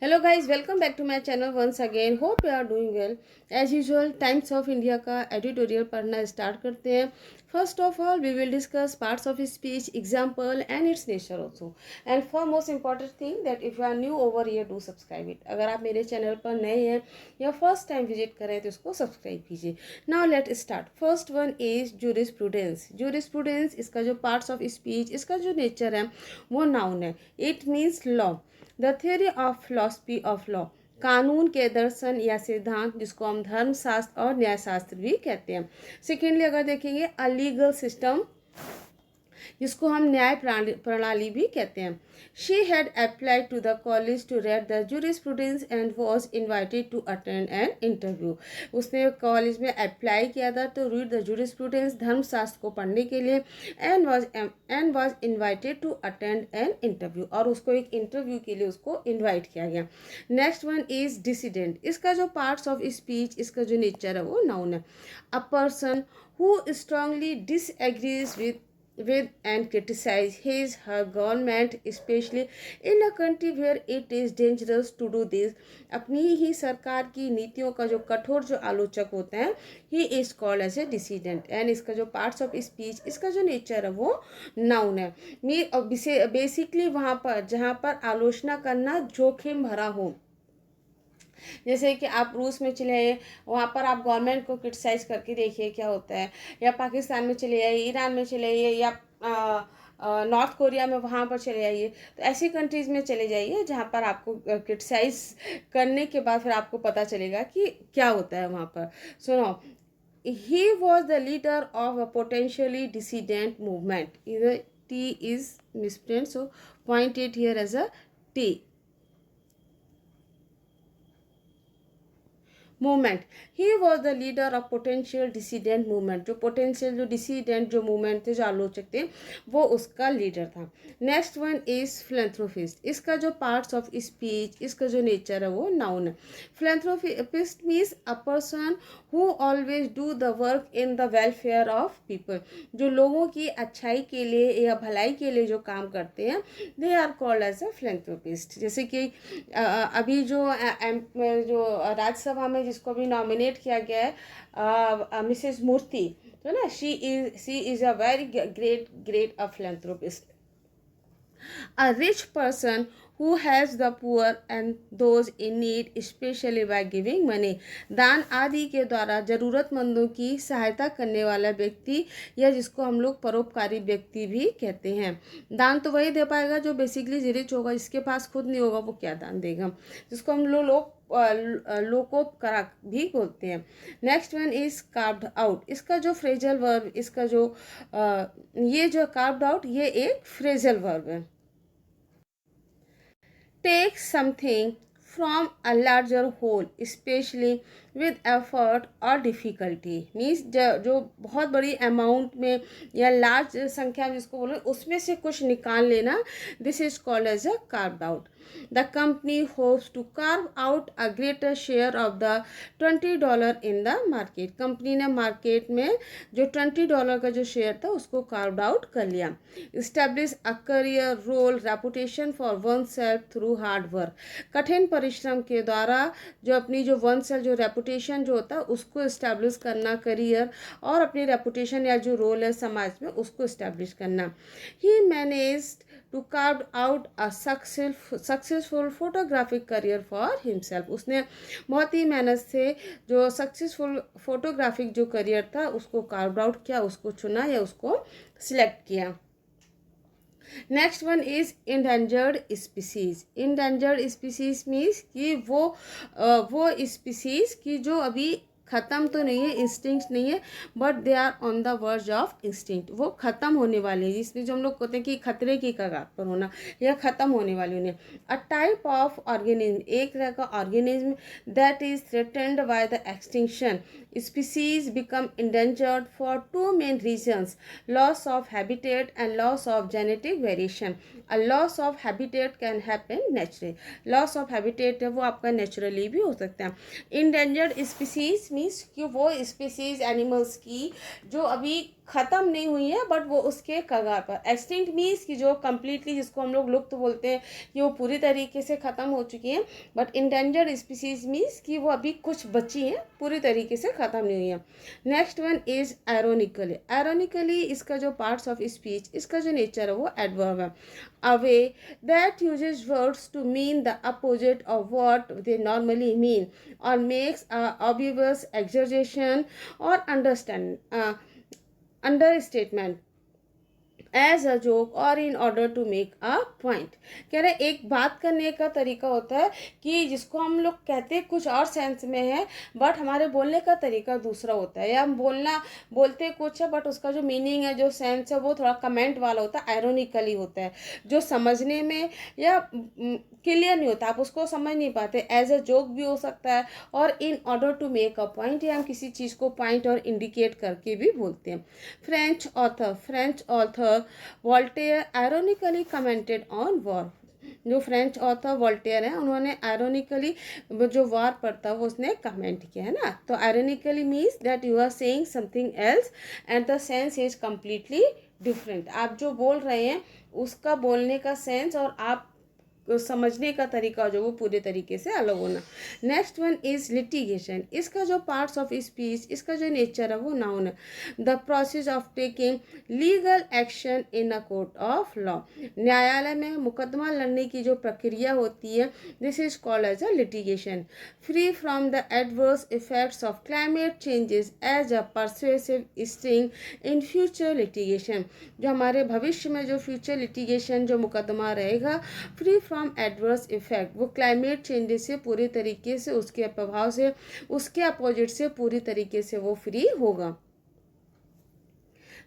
Hello guys, welcome back to my channel once again. Hope you are doing well. As usual Times of India का editorial पढ़ना start करते हैं। First of all we will discuss parts of speech, example and its nature also. And for most important thing that if you are new over here do subscribe it. अगर आप मेरे channel पर नए हैं या first time visit करें तो इसको सब्सक्राइब कीजिए। Now let start. First one is jurisprudence. Jurisprudence इसका जो पार्ट्स ऑफ स्पीच, इसका जो नेचर है वो नाउन है। It means law, the theory of philosophy of law, कानून के दर्शन या सिद्धांत, जिसको हम धर्मशास्त्र और न्यायशास्त्र भी कहते हैं। सेकेंडली अगर देखेंगे, अ लीगल सिस्टम, जिसको हम न्याय प्रणाली भी कहते हैं। She had applied to the college to read the jurisprudence and was invited to attend an interview. उसने कॉलेज में अप्लाई किया था तो रीड द जूरिस्प्रूडेंस, धर्मशास्त्र को पढ़ने के लिए, and was invited to attend an interview, और उसको एक इंटरव्यू के लिए उसको इन्वाइट किया गया। Next one is dissident. इसका जो पार्ट्स ऑफ स्पीच, इसका जो नेचर है वो नाउन है। A person who strongly disagrees with and criticize his her government, especially in a country where it is dangerous to do this। अपनी ही सरकार की नीतियों का जो कठोर जो आलोचक होते हैं, he is called as a dissident. And इसका जो पार्ट्स ऑफ स्पीच, इसका जो नेचर है वो नाउन है। बेसिकली वहाँ पर जहाँ पर आलोचना करना जोखिम भरा हो, जैसे कि आप रूस में चले आइए, वहाँ पर आप गवर्नमेंट को क्रिटिसाइज करके देखिए क्या होता है, या पाकिस्तान में चले आइए, ईरान में चले आइए, या नॉर्थ कोरिया में वहाँ पर चले जाइए। तो ऐसी कंट्रीज़ में चले जाइए जहाँ पर आपको क्रिटिसाइज करने के बाद फिर आपको पता चलेगा कि क्या होता है वहाँ पर। सुनो, he was the leader of a potentially dissident movement. Either T is misprint, so point it here as a T. Movement, he was the leader of potential डिसीडेंट movement. जो पोटेंशियल जो डिसीडेंट जो मूवमेंट थे, जो आलोचक थे, वो उसका लीडर था। Next one is philanthropist. इसका जो पार्ट्स ऑफ स्पीच, इसका जो नेचर है वो नाउन है। Philanthropist means a person who always do the work in the welfare of people. जो लोगों की अच्छाई के लिए या भलाई के लिए जो काम करते हैं, they are called as a philanthropist. जैसे कि अभी जो राज्यसभा में जिसको भी नॉमिनेट किया गया है, मिसेस मूर्ति, तो ना, she is a very great a philanthropist। A rich person who helps the poor and those in need, especially by giving money। दान आदि के द्वारा जरूरतमंदों की सहायता करने वाला व्यक्ति, या जिसको हम लोग परोपकारी व्यक्ति भी कहते हैं। दान तो वही दे पाएगा जो बेसिकली रिच होगा, जिसके पास खुद नहीं होगा वो क्या दान देगा, जिसको हम लोग लोकोपकार भी बोलते हैं। Next one is carved out. इसका जो फ्रेजल वर्ब, इसका जो ये जो कार्व्ड आउट, ये एक फ्रेजल वर्ब है। Take something from a larger whole, especially with effort or difficulty। Means जो बहुत बड़ी अमाउंट में या लार्ज संख्या में जिसको बोलो, उसमें से कुछ निकाल लेना, this is called as a carved out. The company hopes to carve out a greater share of the $20 in the market. कंपनी ने मार्केट में जो $20 का जो शेयर था उसको कार्व्ड आउट कर लिया। Establish a career, role, reputation for oneself through hard work. कठिन परिश्रम के द्वारा जो अपनी जो वन सेल्फ जो रेपुटेशन जो होता है उसको इस्टेब्लिश करना, करियर और अपनी रेपुटेशन या जो रोल है समाज में उसको इस्टेब्लिश करना। He managed to carve out a successful photographic career for himself. उसने बहुत ही मेहनत से जो सक्सेसफुल फोटोग्राफिक जो करियर था उसको कार्व आउट किया, उसको चुना या उसको सिलेक्ट किया। Next one is endangered species. Endangered species means कि वो स्पीसीज की जो अभी ख़त्म तो नहीं है, इंस्टिंक्ट नहीं है, but they are on the verge of instinct. वो ख़त्म होने वाले हैं, जिसमें जो हम लोग कहते हैं कि खतरे की कगार पर होना या ख़त्म होने वाली उन्हें। अ टाइप ऑफ ऑर्गेनिज्म, एक तरह का organism that is threatened by the extinction. Species become endangered for two main reasons, loss of habitat and loss of genetic variation. A loss of habitat can happen naturally. Loss of habitat है वो आपका naturally भी हो सकता है। Endangered species means कि वो species animals की जो अभी ख़त्म नहीं हुई है बट वो उसके कगार पर। एक्सटिंक्ट मीन्स कि जो कम्प्लीटली, जिसको हम लोग लुप्त बोलते हैं, कि वो पूरी तरीके से ख़त्म हो चुकी हैं। बट इंडेंजर्ड स्पीसीज मीन्स कि वो अभी कुछ बची हैं, पूरी तरीके से ख़त्म नहीं हुई है। Next one is ironically. Ironically इसका जो पार्ट्स ऑफ स्पीच, इसका जो नेचर है वो एडवर्ब है। A way that uses words to mean the opposite of what they normally mean, or makes a obvious exaggeration or understatement as a joke और in order to make a point. कह रहे एक बात करने का तरीका होता है कि जिसको हम लोग कहते कुछ और सेंस में है बट हमारे बोलने का तरीका दूसरा होता है, या हम बोलते कुछ है बट उसका जो मीनिंग है, जो सेंस है, वो थोड़ा कमेंट वाला होता है, आयरोनिकली होता है, जो समझने में या क्लियर नहीं होता, आप उसको समझ नहीं पाते। एज अ जोक भी हो सकता है, और in order to make a point, या हम किसी चीज़ को पॉइंट और इंडिकेट करके भी बोलते हैं। French author Voltaire ironically commented on war. जो फ्रेंच ऑथर वॉल्टेयर हैं, उन्होंने आयरोनिकली जो वॉर पर था वो उसने कमेंट किया है ना। तो ironically means that you are saying something else and the sense is completely different. आप जो बोल रहे हैं उसका बोलने का सेंस और आप समझने का तरीका जो वो पूरे तरीके से अलग होना। Next one is litigation. इसका जो पार्ट्स ऑफ स्पीच, इसका जो नेचर है वो नाउन है। The process of taking legal action in a court of law. न्यायालय में मुकदमा लड़ने की जो प्रक्रिया होती है, this is called as a litigation. Free from the adverse effects of climate changes as a persuasive sting in future litigation. जो हमारे भविष्य में जो फ्यूचर लिटिगेशन जो मुकदमा रहेगा, फ्री फ्रॉम एडवर्स इफेक्ट, वो क्लाइमेट चेंजेस से पूरी तरीके से, उसके प्रभाव से, उसके अपोजिट से पूरी तरीके से वो फ्री होगा।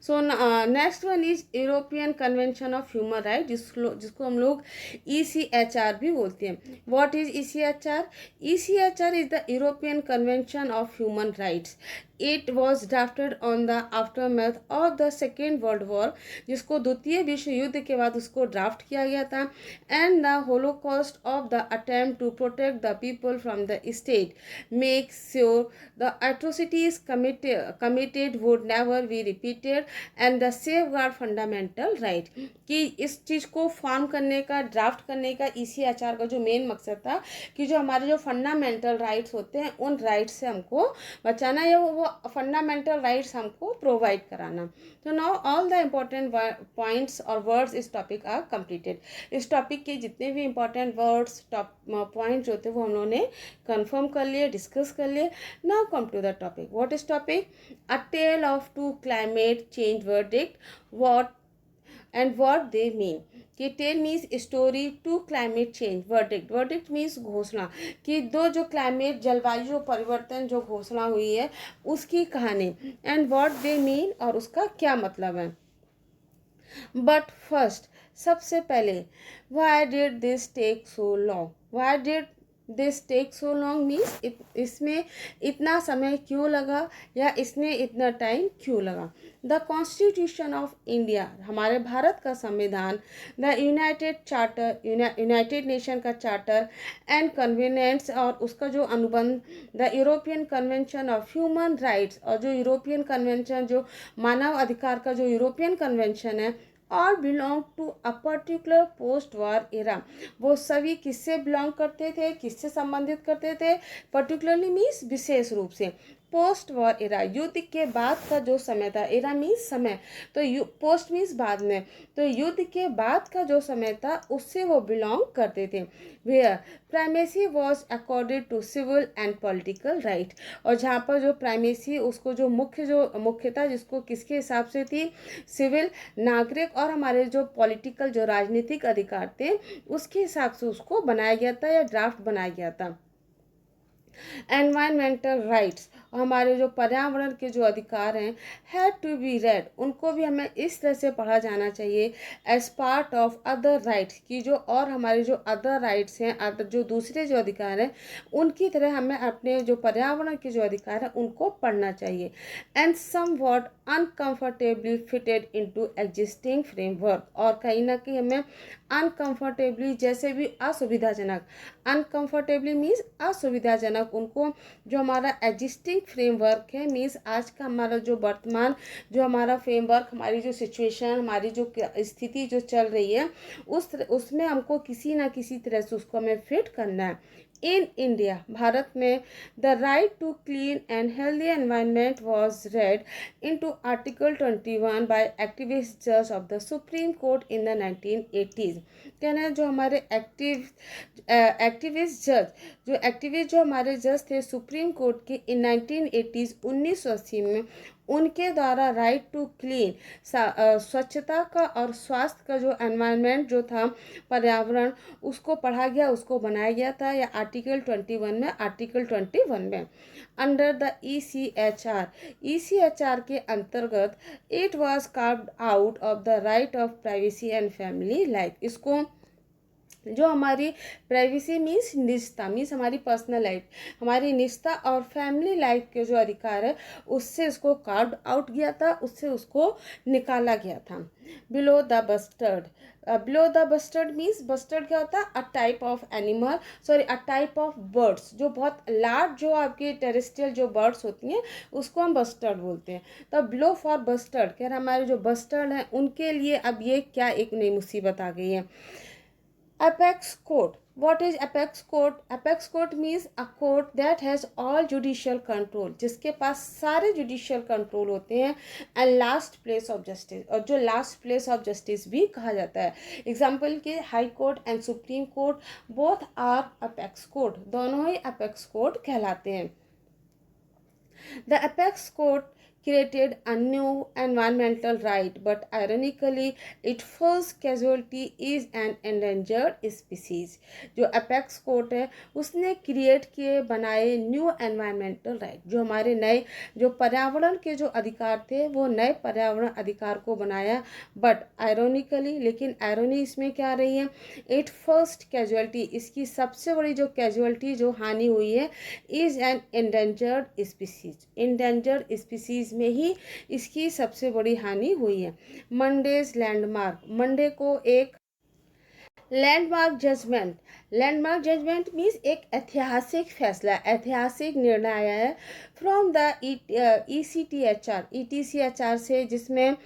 So next one is European convention of human right, जिसको हम लोग ECHR भी बोलते हैं। What is ECHR? ECHR is the European convention of human rights. It was drafted on the aftermath of the second world war, जिसको द्वितीय विश्व युद्ध के बाद उसको ड्राफ्ट किया गया था। And the holocaust of the attempt to protect the people from the state, make sure the atrocities committed would never be repeated and the safe guard fundamental right. कि इस चीज़ को फॉर्म करने का, ड्राफ्ट करने का ECHR का जो main मकसद था कि जो हमारे जो फंडामेंटल राइट्स होते हैं उन राइट्स से हमको बचाना, या वो फंडामेंटल राइट्स हमको प्रोवाइड कराना। तो now all the important points और वर्ड्स इस टॉपिक आर कंप्लीटेड। इस टॉपिक के जितने भी इम्पोर्टेंट वर्ड्स पॉइंट्स होते हैं वो हम लोगों ने कंफर्म कर लिए, डिस्कस कर लिए। Now come to the topic. What is topic? A tale of two climate change verdict, what they mean। कि tale means story, two climate change verdict, verdict means घोषणा, कि दो जो क्लाइमेट जलवायु परिवर्तन जो घोषणा हुई है उसकी कहानी। एंड व्हाट दे मीन, और उसका क्या मतलब है। बट फर्स्ट, सबसे पहले, why did this take so long? Why did this take so long means इसमें इतना समय क्यों लगा, या इसमें इतना टाइम क्यों लगा। द कॉन्स्टिट्यूशन ऑफ इंडिया, हमारे भारत का संविधान, द यूनाइटेड नेशन का चार्टर एंड कन्वेनेंट्स, और उसका जो अनुबंध, the European convention of human rights, और जो यूरोपियन कन्वेंशन, जो मानव अधिकार का जो यूरोपियन कन्वेंशन है, और belong to a particular post war era. वो सभी किससे बिलोंग करते थे, किससे संबंधित करते थे? पर्टिकुलरली मीन्स विशेष रूप से पोस्ट वॉर एरा, युद्ध के बाद का जो समय था। एरा मीन्स समय, तो पोस्ट मीन्स बाद में, तो युद्ध के बाद का जो समय था उससे वो बिलोंग करते थे। Where primacy was accorded to civil and political right, और जहाँ पर जो प्राइमेसी, उसको जो मुख्यता जिसको किसके हिसाब से थी? सिविल, नागरिक, और हमारे जो पॉलिटिकल जो राजनीतिक अधिकार थे उसके हिसाब से उसको बनाया गया था, या ड्राफ्ट बनाया गया था। एनवायरमेंटल राइट्स, हमारे जो पर्यावरण के जो अधिकार हैं, हैड टू बी रेड, उनको भी हमें इस तरह से पढ़ा जाना चाहिए as part of other rights, की जो और हमारे जो अदर राइट्स हैं, अदर जो दूसरे जो अधिकार हैं उनकी तरह हमें अपने जो पर्यावरण के जो अधिकार हैं उनको पढ़ना चाहिए। And somewhat uncomfortably fitted into existing framework, और कहीं ना कहीं हमें अनकम्फर्टेबली, जैसे भी असुविधाजनक, अनकम्फर्टेबली मीन्स असुविधाजनक, उनको जो हमारा एग्जिस्टिंग इकोनॉमिक फ्रेमवर्क है, मीन्स आज का हमारा जो वर्तमान जो हमारा फ्रेमवर्क, हमारी जो सिचुएशन, हमारी जो स्थिति जो चल रही है उसमें हमको किसी ना किसी तरह से उसको हमें फिट करना है। इन इंडिया, भारत में, the right to clean and healthy environment was read into Article 21 by activist judge of the Supreme Court in the 1980s। कहना है जो हमारे एक्टिविस्ट जो हमारे जज थे सुप्रीम कोर्ट के इन 1980s 1980 में, उनके द्वारा राइट टू क्लीन, स्वच्छता का और स्वास्थ्य का जो एनवायरनमेंट जो था, पर्यावरण, उसको पढ़ा गया, उसको बनाया गया था, या आर्टिकल 21 में अंडर द ECHR के अंतर्गत it was carved out of the right of privacy and family life. इसको जो हमारी प्राइवेसी मीन्स निजता, मीन्स हमारी पर्सनल लाइफ, हमारी निजता और फैमिली लाइफ के जो अधिकार है उससे उसको कार्व्ड आउट किया था, उससे उसको निकाला गया था। Below the bustard means, bustard क्या होता है? A type of animal, a type of birds, जो बहुत लार्ज जो आपके टेरेस्ट्रियल जो बर्ड्स होती हैं उसको हम बस्टर्ड बोलते हैं। तो बिलो फॉर बस्टर्ड कह रहा हमारे जो बस्टर्ड हैं उनके लिए अब ये क्या एक नई मुसीबत आ गई है। Apex court. What is apex court? Apex court means a court that has all judicial control, जिसके पास सारे judicial control होते हैं, and last place of justice, और जो last place of justice भी कहा जाता है। एग्जाम्पल के high court and supreme court both are apex court, दोनों ही apex court कहलाते हैं। The apex court created a new environmental right, but ironically its first casualty is an endangered species। जो apex court है उसने create किए, बनाए new environmental right, जो हमारे नए जो पर्यावरण के जो अधिकार थे वो नए पर्यावरण अधिकार को बनाया, बट आयरोनिकली, लेकिन आयरोनी इसमें क्या रही है? इट फर्स्ट कैजुअलिटी, इसकी सबसे बड़ी जो कैजुअलिटी जो हानि हुई है, is an endangered species, endangered species में ही इसकी सबसे बड़ी हानि हुई है। मंडेज लैंडमार्क, मंडे को एक लैंडमार्क जजमेंट मीन्स एक ऐतिहासिक फैसला, ऐतिहासिक निर्णय आया है फ्रॉम द ETCHR से, जिसमें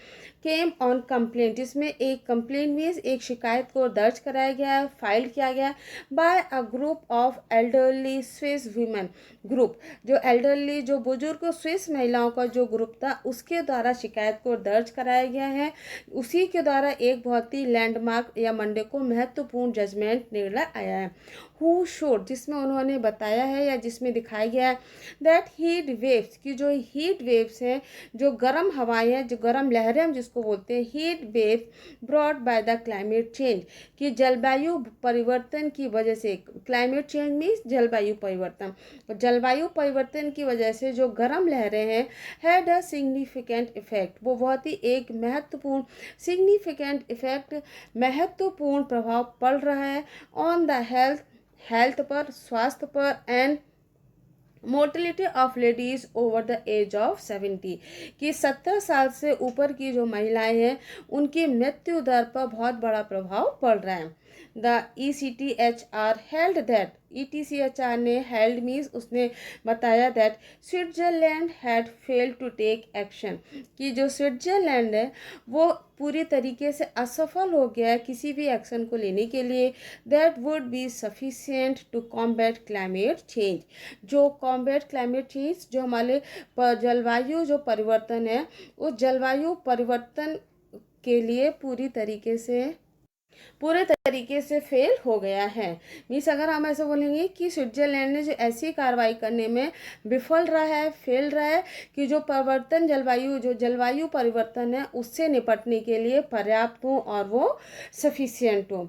केम ऑन कंप्लेंट, इसमें एक कंप्लेंट मीन्स एक शिकायत को दर्ज कराया गया है, फाइल किया गया by a group of elderly Swiss women group, जो एल्डरली जो बुजुर्ग स्विस महिलाओं का जो ग्रुप था उसके द्वारा शिकायत को दर्ज कराया गया है। उसी के द्वारा एक बहुत ही लैंडमार्क या मंडे को महत्वपूर्ण जजमेंट निर्णय आया है। हु शोड, जिसमें उन्होंने बताया है या जिसमें दिखाया गया है दैट हीट वेव्स, की जो हीट वेव्स हैं, जो गर्म हवाएं हैं, जो गर्म लहरें हम जिसको बोलते हैं, heat waves brought by the climate change, कि जलवायु परिवर्तन की वजह से, क्लाइमेट चेंज मीन्स जलवायु परिवर्तन, जलवायु परिवर्तन की वजह से जो गर्म लहरें हैं, हैड अ सिग्निफिकेंट इफेक्ट, वो बहुत ही एक महत्वपूर्ण सिग्निफिकेंट इफेक्ट, महत्वपूर्ण प्रभाव पड़ रहा है ऑन द हेल्थ पर, स्वास्थ्य पर, and mortality of ladies over the age of 70, कि 70 साल से ऊपर की जो महिलाएं हैं उनकी मृत्यु दर पर बहुत बड़ा प्रभाव पड़ रहा है। The ECTHR held that, ETCHR ने हेल्ड मीन्स उसने बताया that Switzerland had failed to take action, कि जो स्विट्जरलैंड है वो पूरी तरीके से असफल हो गया है किसी भी एक्शन को लेने के लिए, that would be sufficient to combat climate change, जो कॉम्बैट क्लाइमेट चेंज, जो हमारे जलवायु जो परिवर्तन है, उस जलवायु परिवर्तन के लिए पूरे तरीके से फेल हो गया है। मीन्स अगर हम ऐसे बोलेंगे कि स्विट्जरलैंड ने जो ऐसी कार्रवाई करने में विफल रहा है, फेल रहा है, कि जो जलवायु परिवर्तन है उससे निपटने के लिए पर्याप्त हो और वो सफिशिएंट हो।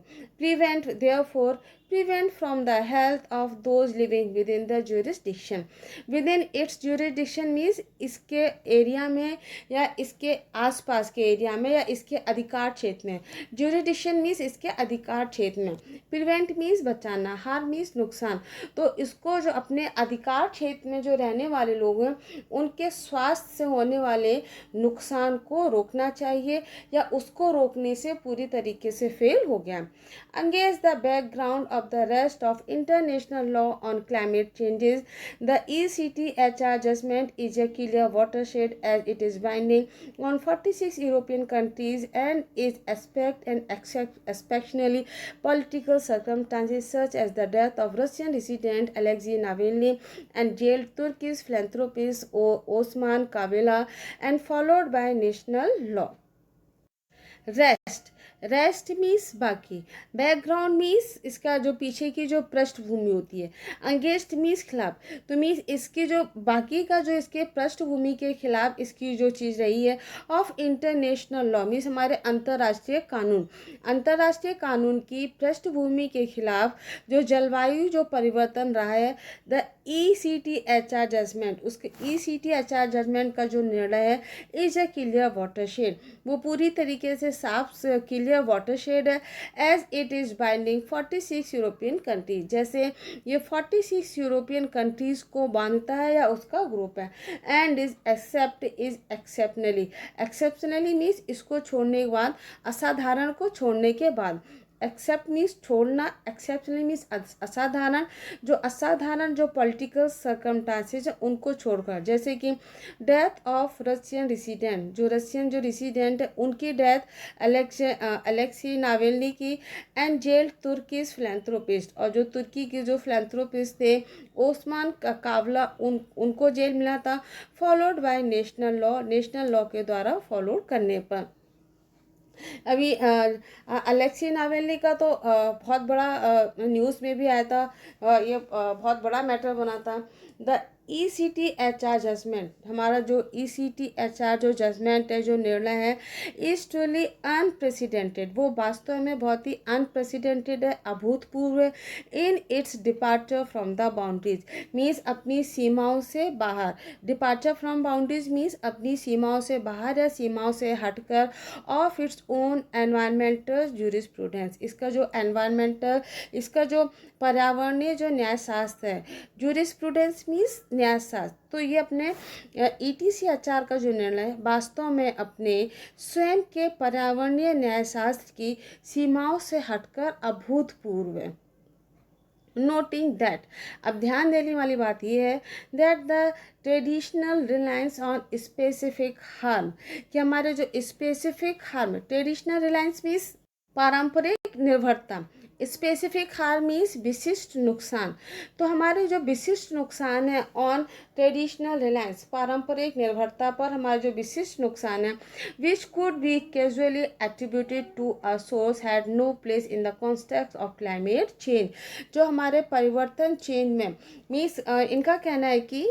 prevent from the health of those living within the jurisdiction, within its jurisdiction means इसके एरिया में या इसके आसपास के एरिया में या इसके अधिकार क्षेत्र में, jurisdiction means इसके अधिकार क्षेत्र में, prevent means बचाना, harm means नुकसान, तो इसको जो अपने अधिकार क्षेत्र में जो रहने वाले लोग हैं उनके स्वास्थ्य से होने वाले नुकसान को रोकना चाहिए या उसको रोकने से पूरी तरीके से फेल हो गया। Against the background of the rest of international law on climate changes. The ECTHR judgment is a clear watershed as it is binding on 46 European countries and is exceptionally political circumstances such as the death of Russian dissident Alexei Navalny and jailed Turkish philanthropist Osman Kavala and followed by national law. Rest means बाकी, background means इसका जो पीछे की जो पृष्ठभूमि होती है, against means खिलाफ, तो मीन्स इसकी जो बाकी का जो इसके पृष्ठभूमि के खिलाफ इसकी जो चीज़ रही है ऑफ इंटरनेशनल लॉ मीन्स हमारे अंतर्राष्ट्रीय कानून की पृष्ठभूमि के खिलाफ जो जलवायु जो परिवर्तन रहा है, द ECTHR जजमेंट, उसके ECTHR जजमेंट का जो निर्णय है इज अ क्लियर वाटरशेड, वो पूरी तरीके से साफ क्लियर वाटरशेड है as it is binding 46 European countries, जैसे ये 46 यूरोपियन कंट्रीज़ को बांधता है या उसका ग्रुप है, एंड इज एक्सेप्शनली मीन्स इसको छोड़ने के बाद, असाधारण को छोड़ने के बाद, एक्सेप्ट मीन्स छोड़ना, एक्सेप्शनली मीन्स असाधारण, जो असाधारण जो पॉलिटिकल सर्कमस्टांसेस है उनको छोड़कर, जैसे कि डेथ ऑफ रशियन डिसीडेंट, जो रशियन जो डिसीडेंट है उनकी डेथ अलेक्सी नावेल्नी की, एंड जेल तुर्किश फिलैंथ्रोपिस्ट, और जो तुर्की के जो फिलैंथ्रोपिस्ट थे ओस्मान कावला उनको जेल मिला था, फॉलोड बाय नेशनल लॉ के द्वारा फॉलो करने पर। अभी अलेक्सी नावेल्नी का तो बहुत बड़ा न्यूज़ में भी आया था, ये बहुत बड़ा मैटर बना था। द ECTHR जजमेंट, हमारा जो ECTHR जो जजमेंट है, जो निर्णय है, इज ट्रूली अनप्रेसिडेंटेड, वो वास्तव में बहुत ही अनप्रेसिडेंटेड है, अभूतपूर्व है, in its departure from the boundaries means अपनी सीमाओं से बाहर, डिपार्चर फ्रॉम बाउंड्रीज मीन्स अपनी सीमाओं से बाहर या सीमाओं से हटकर, of its own environmental jurisprudence, इसका जो एनवायरमेंटल, इसका जो पर्यावरणीय जो न्यायशास्त्र है, जूरिस्प्रूडेंस मीन्स न्यायशास्त्र, तो ये अपने ETCHR का जो निर्णय है वास्तव में अपने स्वयं के पर्यावरणीय न्यायशास्त्र की सीमाओं से हटकर अभूतपूर्व है। नोटिंग दैट, अब ध्यान देने वाली बात यह है that the traditional reliance on specific harm, कि हमारे जो specific harm, traditional Reliance means पारंपरिक निर्भरता, स्पेसिफिक हार्म मीन्स विशिष्ट नुकसान, तो हमारे जो विशिष्ट नुकसान है ऑन ट्रेडिशनल रिलायंस, पारंपरिक निर्भरता पर हमारे जो विशिष्ट नुकसान है, which could be causally attributed to a source had no place in the context of climate change, जो हमारे परिवर्तन चेंज में मीन्स इनका कहना है कि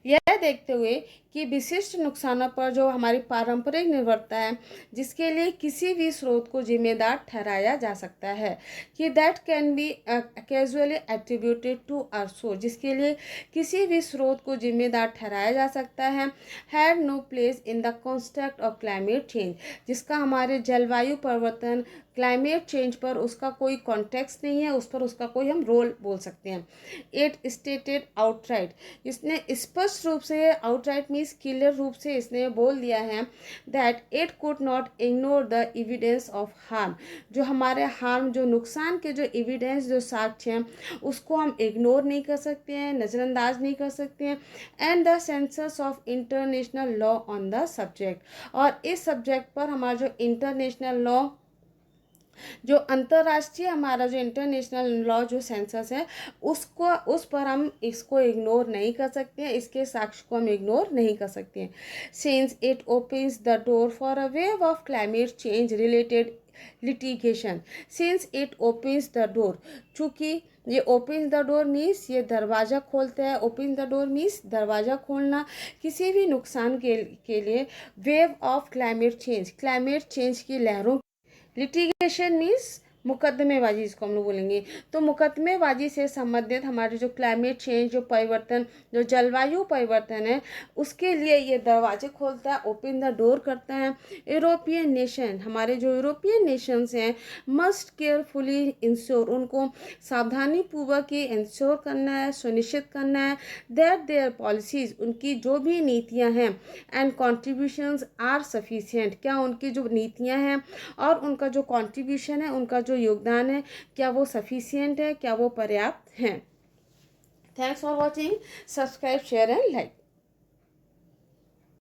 यह देखते हुए कि विशिष्ट नुकसानों पर जो हमारी पारंपरिक निर्भरता है, जिसके लिए किसी भी स्रोत को जिम्मेदार ठहराया जा सकता है, कि that can be causally attributed to a source, जिसके लिए किसी भी स्रोत को जिम्मेदार ठहराया जा सकता है, had no place in the context of climate change, जिसका हमारे जलवायु परिवर्तन क्लाइमेट चेंज पर उसका कोई कॉन्टेक्स्ट नहीं है, उस पर उसका कोई हम रोल बोल सकते हैं। इट स्टेटेड आउटराइट, इसने स्पष्ट रूप से, आउटराइट मीन्स क्लियर रूप से इसने बोल दिया है that it could not ignore the evidence of harm, जो हमारे हार्म, जो नुकसान के जो एविडेंस, जो साक्ष्य हैं, उसको हम इग्नोर नहीं कर सकते हैं, नज़रअंदाज नहीं कर सकते हैं, and the census of international law on the subject, और इस सब्जेक्ट पर हमारा जो इंटरनेशनल लॉ, जो अंतर्राष्ट्रीय हमारा जो इंटरनेशनल लॉ जो सेंसस है, उसको, उस पर हम इसको इग्नोर नहीं कर सकते हैं, इसके साक्ष्य को हम इग्नोर नहीं कर सकते हैं। Since it opens the door for a wave of climate change related litigation, since it opens the door, चूँकि ये ओपन द डोर मीन्स ये दरवाज़ा खोलता है, ओपन द डोर मीन्स दरवाज़ा खोलना किसी भी नुकसान के लिए, वेव ऑफ क्लाइमेट चेंज की लहरों, लिटिगेशन मीन्स मुकदमेबाजी, इसको हम लोग बोलेंगे, तो मुकदमेबाजी से संबंधित हमारे जो क्लाइमेट चेंज, जो परिवर्तन, जो जलवायु परिवर्तन है, उसके लिए ये दरवाजे खोलता है, ओपन द डोर करता है। यूरोपियन नेशन, हमारे जो यूरोपियन नेशंस हैं, मस्ट केयरफुली इंश्योर, उनको सावधानी पूर्वक ये इंश्योर करना है, सुनिश्चित करना है दैट देयर पॉलिसीज़, उनकी जो भी नीतियाँ हैं, एंड कॉन्ट्रीब्यूशंस आर सफिशिएंट, क्या उनकी जो नीतियाँ हैं और उनका जो कॉन्ट्रीब्यूशन है, उनका जो योगदान है क्या वो सफिशिएंट है, क्या वो पर्याप्त हैं। Thanks for watching, subscribe share and like.